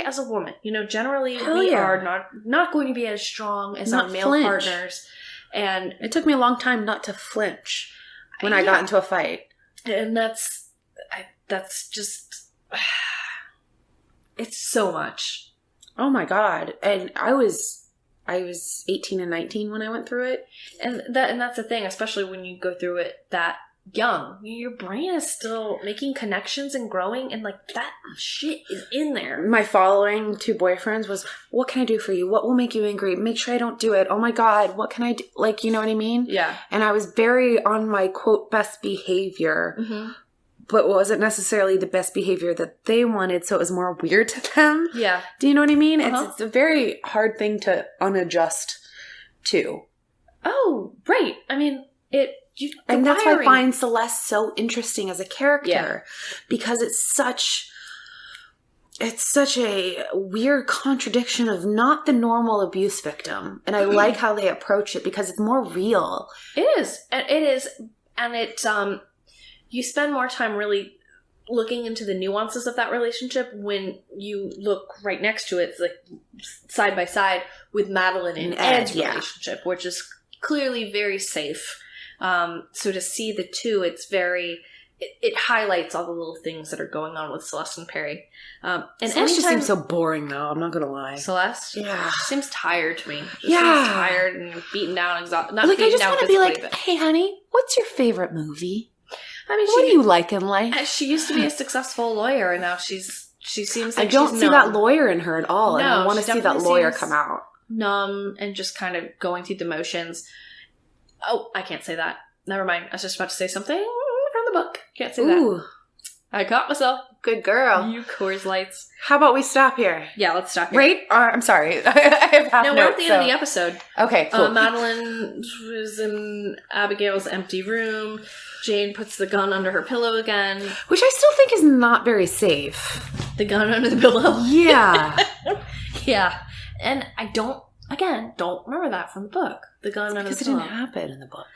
as a woman. You know, generally we are not going to be as strong as our male partners. And it took me a long time not to flinch when I got into a fight. And that's just, it's so much. Oh my God. And I was 18 and 19 when I went through it. And that's the thing, especially when you go through it that young. Your brain is still making connections and growing, and, like, that shit is in there. My following 2 boyfriends was, what can I do for you? What will make you angry? Make sure I don't do it. Oh my God, what can I do? Like, you know what I mean? Yeah. And I was very on my, quote, best behavior. Mm-hmm. But wasn't necessarily the best behavior that they wanted, so it was more weird to them. Yeah. Do you know what I mean? Uh-huh. It's a very hard thing to unadjust to. Oh, right. I mean, and that's why I find Celeste so interesting as a character, because it's such a weird contradiction of not the normal abuse victim, and I like how they approach it because it's more real. It is, and it's you spend more time really looking into the nuances of that relationship when you look right next to it, like side by side with Madeline and Ed's relationship, which is clearly very safe. So to see the two, it highlights all the little things that are going on with Celeste and Perry. And Celeste just seems so boring, though. I'm not going to lie. Celeste? Yeah. She seems tired to me. She seems tired and beaten down, exhausted. Not like, beaten I just down want to be like, but... hey, honey, what's your favorite movie? I mean, what do you like in life? She used to be a successful lawyer, and now she seems like I don't see that lawyer in her at all, and I want to see that lawyer come out. Numb and just kind of going through the motions. Oh, I can't say that. Never mind. I was just about to say something from the book. Can't say that. I caught myself. Good girl. You Coors Lights. How about we stop here? Yeah, let's stop here. Right? I'm sorry. I have half No, we're at the end of the episode. Okay, cool. Madeline was in Abigail's empty room. Jane puts the gun under her pillow again. Which I still think is not very safe. The gun under the pillow? Yeah. Yeah. And I don't remember that from the book. The gun under the pillow. Because it didn't happen in the book.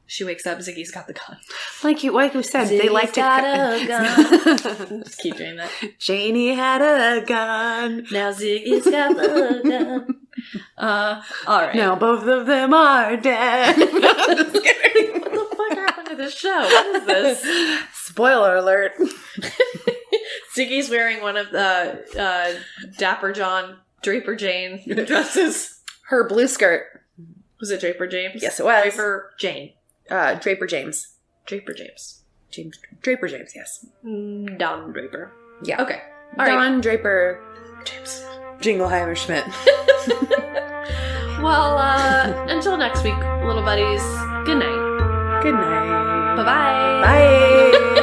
She wakes up, Ziggy's got the gun. Like we said, Ziggy's they like to... got a gun. Just keep doing that. Janie had a gun. Now Ziggy's got the gun. All right. Now both of them are dead. Just kidding. What the fuck happened to this show? What is this? Spoiler alert. Ziggy's wearing one of the Dapper John, Draper Jane dresses. Her blue skirt. Was it Draper James? Yes, it was. Draper Jane. Draper James. Draper James. Draper James, yes. Don Draper. Yeah. Okay. All Don right. Draper James. Jingleheimer Schmidt. Well, until next week, little buddies, good night. Good night. Bye-bye. Bye.